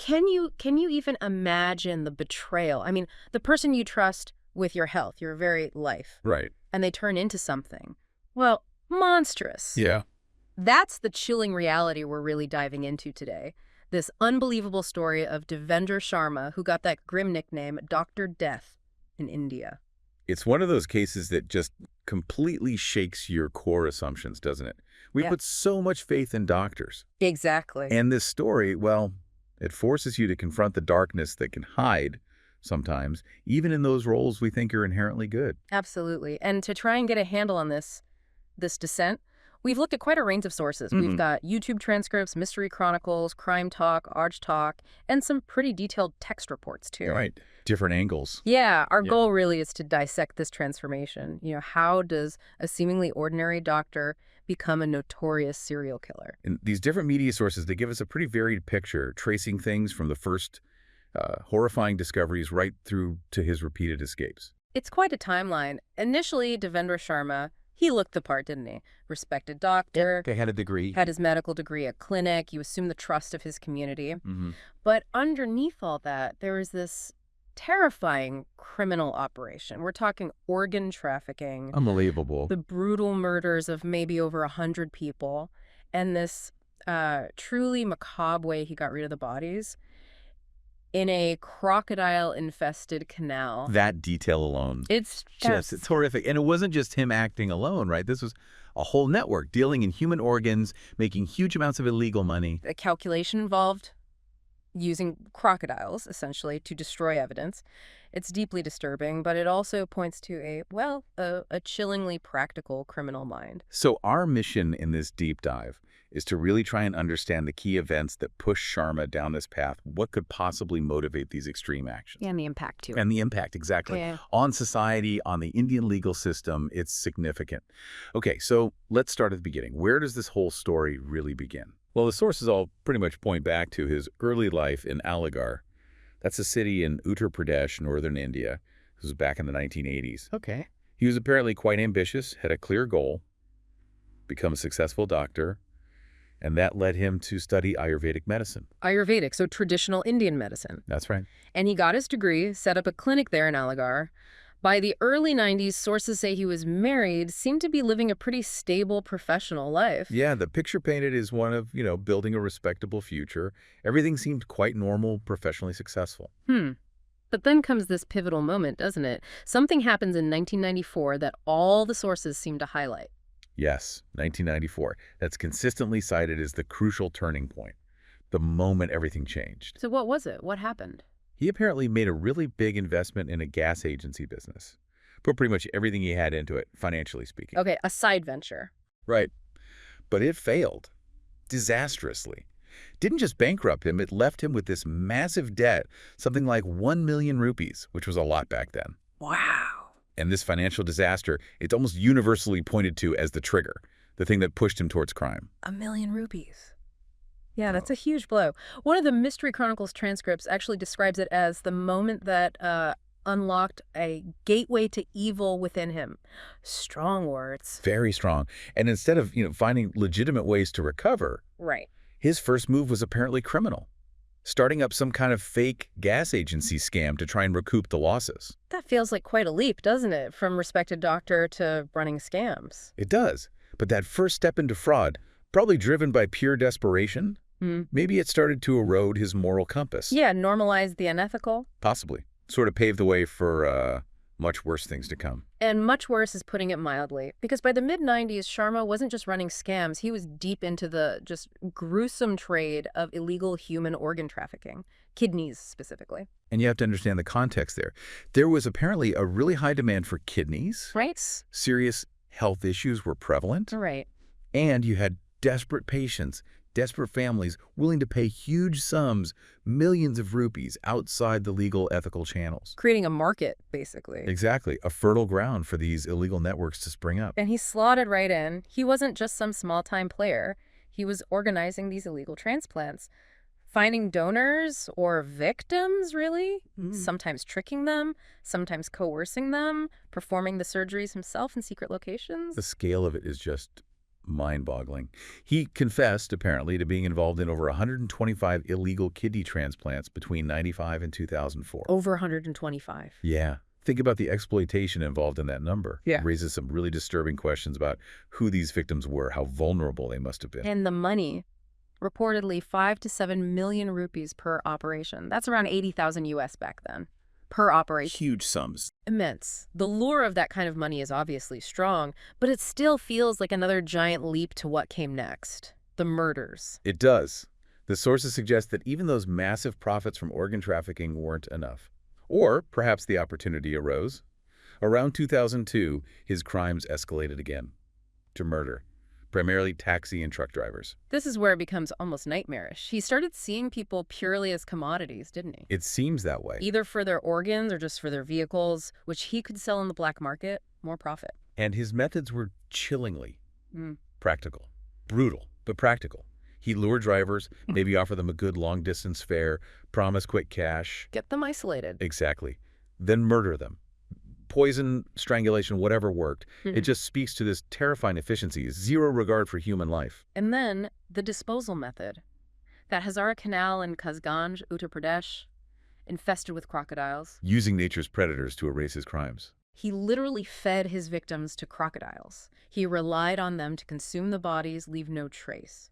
Can you even imagine the betrayal? I mean, the person you trust with your health, your very life, Right. and they turn into something, well, monstrous. Yeah. That's the chilling reality we're really diving into today. This unbelievable story of Devendra Sharma, who got that grim nickname, Dr. Death, in India. It's one of those cases that just completely shakes your core assumptions, doesn't it? We Yeah. put so much faith in doctors. Exactly. And this story, well, it forces you to confront the darkness that can hide sometimes, even in those roles we think are inherently good. Absolutely. And to try and get a handle on this descent, we've looked at quite a range of sources. We've got YouTube transcripts, Mystery Chronicles, Crime Talk, Arch Talk, and some pretty detailed text reports, too. Right. Different angles. Yeah, our Yeah. goal really is to dissect this transformation. How does a seemingly ordinary doctor become a notorious serial killer? And these different media sources, they give us a pretty varied picture, tracing things from the first horrifying discoveries right through to his repeated escapes. It's quite a timeline. Initially, Devendra Sharma, he looked the part, didn't he? Respected doctor, They had a degree. had his medical degree at clinic, you assume the trust of his community. Mm-hmm. But underneath all that, there was this terrifying criminal operation. We're talking organ trafficking, Unbelievable. the brutal murders of maybe over 100 people, and this truly macabre way he got rid of the bodies in a crocodile-infested canal. That detail alone. It's It's horrific. And it wasn't just him acting alone, right? This was a whole network dealing in human organs, making huge amounts of illegal money. a calculation involved using crocodiles, essentially, to destroy evidence. It's deeply disturbing, but it also points to a chillingly practical criminal mind. So our mission in this deep dive is to really try and understand the key events that push Sharma down this path. What could possibly motivate these extreme actions? And the impact, too. And the impact, exactly. Yeah. On society, on the Indian legal system, it's significant. Okay, so let's start at the beginning. Where does this whole story really begin? Well, the sources all pretty much point back to his early life in Aligarh. That's a city in Uttar Pradesh, northern India. This was back in the 1980s. Okay. He was apparently quite ambitious, had a clear goal, become a successful doctor, and that led him to study Ayurvedic medicine. Ayurvedic, so traditional Indian medicine. That's right. And he got his degree, set up a clinic there in Aligarh. By the early 90s, sources say he was married, seemed to be living a pretty stable professional life. Yeah, the picture painted is one of, building a respectable future. Everything seemed quite normal, professionally successful. But then comes this pivotal moment, doesn't it? Something happens in 1994 that all the sources seem to highlight. Yes, 1994. That's consistently cited as the crucial turning point, the moment everything changed. So what was it? What happened? He apparently made a really big investment in a gas agency business. Put pretty much everything he had into it, financially speaking. Okay, a side venture. Right. But it failed. Disastrously. Didn't just bankrupt him, it left him with this massive debt, something like 1 million rupees, which was a lot back then. Wow. And this financial disaster, it's almost universally pointed to as the trigger, the thing that pushed him towards crime. 1 million rupees. Yeah, that's a huge blow. One of the Mystery Chronicles transcripts actually describes it as the moment that unlocked a gateway to evil within him. Strong words. Very strong. And instead of, finding legitimate ways to recover, Right. his first move was apparently criminal, starting up some kind of fake gas agency scam to try and recoup the losses. That feels like quite a leap, doesn't it? From respected doctor to running scams. It does. But that first step into fraud, probably driven by pure desperation, maybe it started to erode his moral compass. Yeah, normalize the unethical. Possibly. Sort of paved the way for much worse things to come. And much worse is putting it mildly. Because by the mid-90s, Sharma wasn't just running scams. He was deep into the just gruesome trade of illegal human organ trafficking. Kidneys, specifically. And you have to understand the context there. There was apparently a really high demand for kidneys. Right? Serious health issues were prevalent. Right. And you had desperate patients, desperate families willing to pay huge sums, millions of rupees, outside the legal, ethical channels. Creating a market, basically. Exactly. A fertile ground for these illegal networks to spring up. And he slotted right in. He wasn't just some small-time player. He was organizing these illegal transplants. Finding donors or victims, really. Sometimes tricking them, sometimes coercing them, performing the surgeries himself in secret locations. The scale of it is just mind-boggling. He confessed, apparently, to being involved in over 125 illegal kidney transplants between 95 and 2004. Over 125. Yeah. Think about the exploitation involved in that number. Yeah. It raises some really disturbing questions about who these victims were, how vulnerable they must have been. And the money, reportedly 5 to 7 million rupees per operation. That's around 80,000 US back then. Per operation. Huge sums. Immense. The lure of that kind of money is obviously strong, but it still feels like another giant leap to what came next. The murders. It does. The sources suggest that even those massive profits from organ trafficking weren't enough. Or perhaps the opportunity arose. Around 2002, his crimes escalated again to murder, primarily taxi and truck drivers. This is where it becomes almost nightmarish. He started seeing people purely as commodities, didn't he? It seems that way. Either for their organs or just for their vehicles, which he could sell in the black market, more profit. And his methods were chillingly Mm. practical. Brutal, but practical. He lured drivers, maybe offer them a good long-distance fare, promise quick cash. Get them isolated. Exactly. Then murder them. Poison, strangulation, whatever worked. It just speaks to this terrifying efficiency, zero regard for human life. And then the disposal method. That Hazara Canal in Kasganj, Uttar Pradesh, infested with crocodiles. Using nature's predators to erase his crimes. He literally fed his victims to crocodiles. He relied on them to consume the bodies, leave no trace.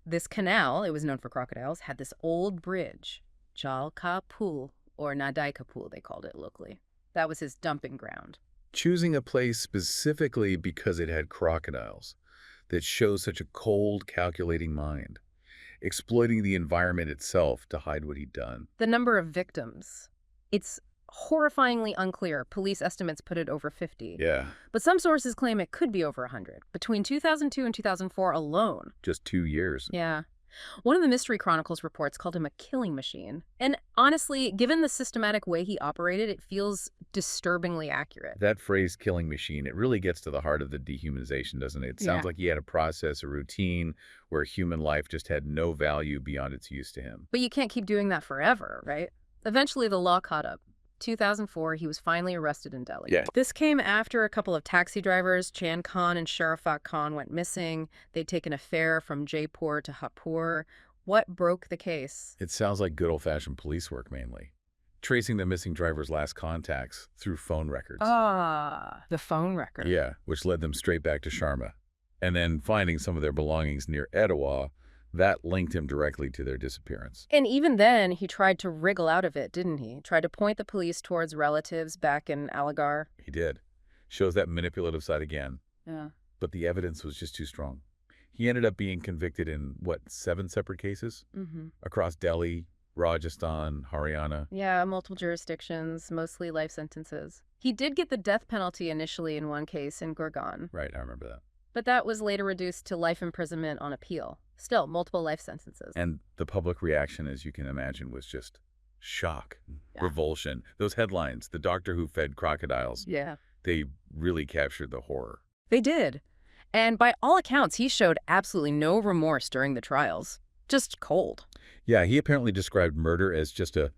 This canal, it was known for crocodiles, had this old bridge, Jal Ka Pool, or Nadai Ka Pool, they called it locally. That was his dumping ground. Choosing a place specifically because it had crocodiles that shows such a cold, calculating mind. Exploiting the environment itself to hide what he'd done. The number of victims, it's horrifyingly unclear. Police estimates put it over 50. Yeah. But some sources claim it could be over 100. Between 2002 and 2004 alone. Just 2 years. Yeah. One of the Mystery Chronicles reports called him a killing machine. And honestly, given the systematic way he operated, it feels disturbingly accurate. That phrase, killing machine, it really gets to the heart of the dehumanization, doesn't it? It sounds like he had a process, a routine, where human life just had no value beyond its use to him. But you can't keep doing that forever, right? Eventually, the law caught up. 2004, he was finally arrested in Delhi. Yeah. This came after a couple of taxi drivers, Chan Khan and Sharafat Khan, went missing. They'd taken a fare from Jaipur to Hapur. What broke the case? It sounds like good old-fashioned police work, mainly. Tracing the missing driver's last contacts through phone records. Ah, the phone record. Yeah, which led them straight back to Sharma. And then finding some of their belongings near Etawah, that linked him directly to their disappearance. And even then, he tried to wriggle out of it, didn't he? Tried to point the police towards relatives back in Aligarh. He did. Shows that manipulative side again. Yeah. But the evidence was just too strong. He ended up being convicted in, 7 separate cases? Across Delhi, Rajasthan, Haryana. Yeah, multiple jurisdictions, mostly life sentences. He did get the death penalty initially in one case in Gurgaon. Right, I remember that. But that was later reduced to life imprisonment on appeal. Still, multiple life sentences. And the public reaction, as you can imagine, was just shock, Yeah. revulsion. Those headlines, the doctor who fed crocodiles, Yeah. they really captured the horror. They did. And by all accounts, he showed absolutely no remorse during the trials. Just cold. Yeah, he apparently described murder as just a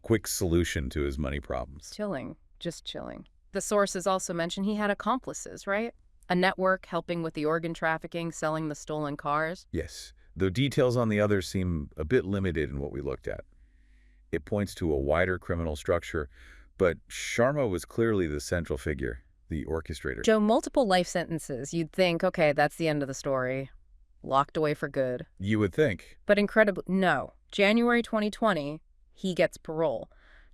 quick solution to his money problems. Chilling. Just chilling. The sources also mention he had accomplices, right? A network helping with the organ trafficking, selling the stolen cars. Yes, though details on the others seem a bit limited in what we looked at. It points to a wider criminal structure, but Sharma was clearly the central figure, the orchestrator. Joe, multiple life sentences. You'd think, okay, that's the end of the story. Locked away for good. You would think. But incredibly, no. January 2020, he gets parole.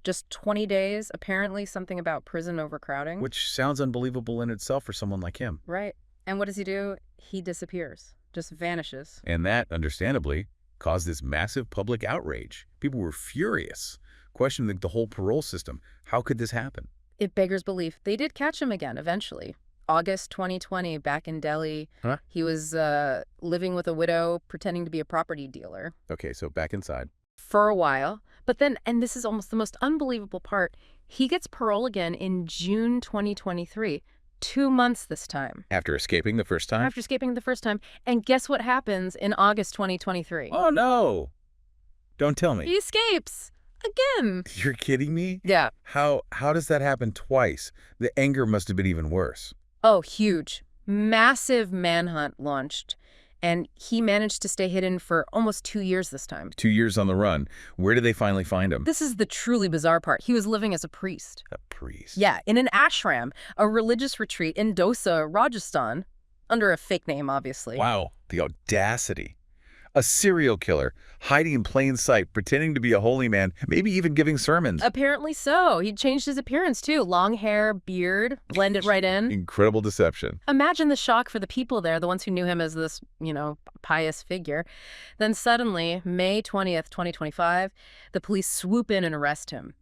Just 20 days, apparently something about prison overcrowding. Which sounds unbelievable in itself for someone like him. Right. And what does he do? He disappears. Just vanishes. And that, understandably, caused this massive public outrage. People were furious, questioning the whole parole system. How could this happen? It beggars belief. They did catch him again, eventually. August 2020, back in Delhi. Huh? He was living with a widow, pretending to be a property dealer. Okay, so back inside. For a while. But then, and this is almost the most unbelievable part, he gets parole again in June 2023. 2 months this time. After escaping the first time? After escaping the first time. And guess what happens in August 2023? Oh, no. Don't tell me. He escapes. Again. You're kidding me? Yeah. How does that happen twice? The anger must have been even worse. Oh, huge. Massive manhunt launched, and he managed to stay hidden for almost 2 years this time. 2 years on the run. Where did they finally find him? This is the truly bizarre part. He was living as a priest. A priest. Yeah, in an ashram, a religious retreat in Dosa, Rajasthan, under a fake name, obviously. Wow, the audacity. A serial killer, hiding in plain sight, pretending to be a holy man, maybe even giving sermons. Apparently so. He changed his appearance, too. Long hair, beard, blended right in. Incredible deception. Imagine the shock for the people there, the ones who knew him as this, pious figure. Then suddenly, May 20th, 2025, the police swoop in and arrest him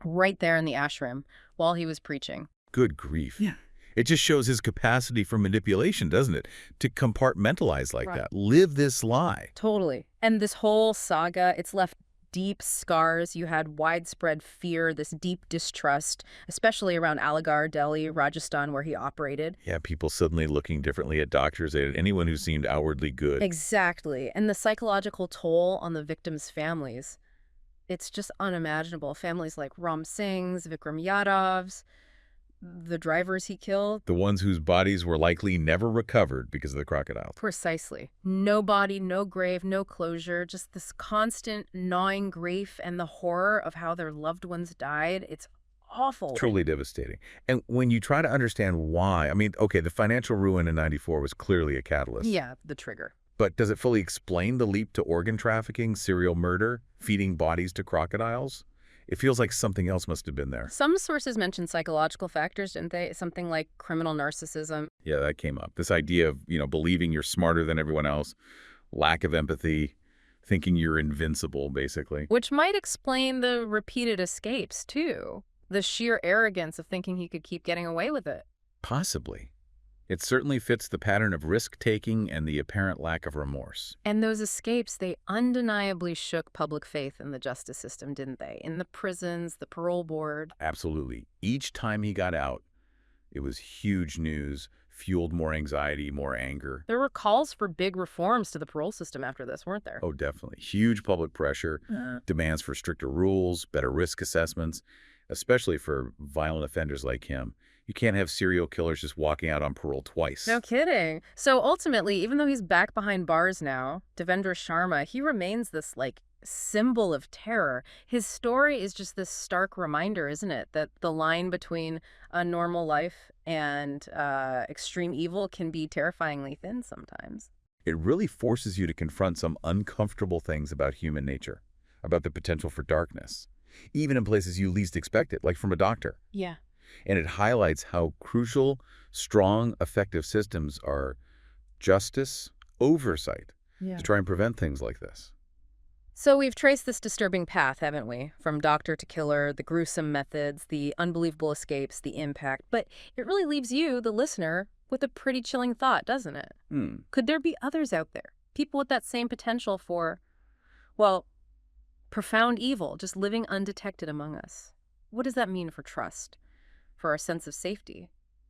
right there in the ashram while he was preaching. Good grief. Yeah. It just shows his capacity for manipulation, doesn't it? To compartmentalize like that. Live this lie. Totally. And this whole saga, it's left deep scars. You had widespread fear, this deep distrust, especially around Aligarh, Delhi, Rajasthan, where he operated. Yeah, people suddenly looking differently at doctors, at anyone who seemed outwardly good. Exactly. And the psychological toll on the victims' families, it's just unimaginable. Families like Ram Singh's, Vikram Yadav's, the drivers he killed. The ones whose bodies were likely never recovered because of the crocodiles. Precisely. No body, no grave, no closure, just this constant gnawing grief and the horror of how their loved ones died. It's awful. Truly devastating. And when you try to understand why, okay, the financial ruin in '94 was clearly a catalyst. Yeah, the trigger. But does it fully explain the leap to organ trafficking, serial murder, feeding bodies to crocodiles? It feels like something else must have been there. Some sources mention psychological factors, didn't they? Something like criminal narcissism. Yeah, that came up. This idea of, believing you're smarter than everyone else, lack of empathy, thinking you're invincible, basically. Which might explain the repeated escapes, too. The sheer arrogance of thinking he could keep getting away with it. Possibly. It certainly fits the pattern of risk-taking and the apparent lack of remorse. And those escapes, they undeniably shook public faith in the justice system, didn't they? In the prisons, the parole board. Absolutely. Each time he got out, it was huge news, fueled more anxiety, more anger. There were calls for big reforms to the parole system after this, weren't there? Oh, definitely. Huge public pressure, demands for stricter rules, better risk assessments, especially for violent offenders like him. You can't have serial killers just walking out on parole twice. No kidding. So ultimately, even though he's back behind bars now, Devendra Sharma, he remains this, symbol of terror. His story is just this stark reminder, isn't it, that the line between a normal life and extreme evil can be terrifyingly thin sometimes. It really forces you to confront some uncomfortable things about human nature, about the potential for darkness, even in places you least expect it, like from a doctor. Yeah. And it highlights how crucial, strong, effective systems are justice, oversight, to try and prevent things like this. So we've traced this disturbing path, haven't we? From doctor to killer, the gruesome methods, the unbelievable escapes, the impact. But it really leaves you, the listener, with a pretty chilling thought, doesn't it? Could there be others out there? People with that same potential for, profound evil, just living undetected among us. What does that mean for trust? For our sense of safety,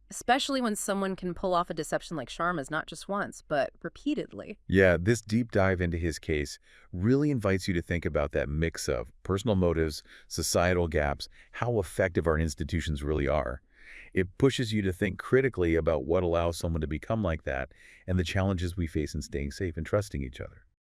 especially when someone can pull off a deception like Sharma's not just once, but repeatedly. Yeah, this deep dive into his case really invites you to think about that mix of personal motives, societal gaps, how effective our institutions really are. It pushes you to think critically about what allows someone to become like that and the challenges we face in staying safe and trusting each other.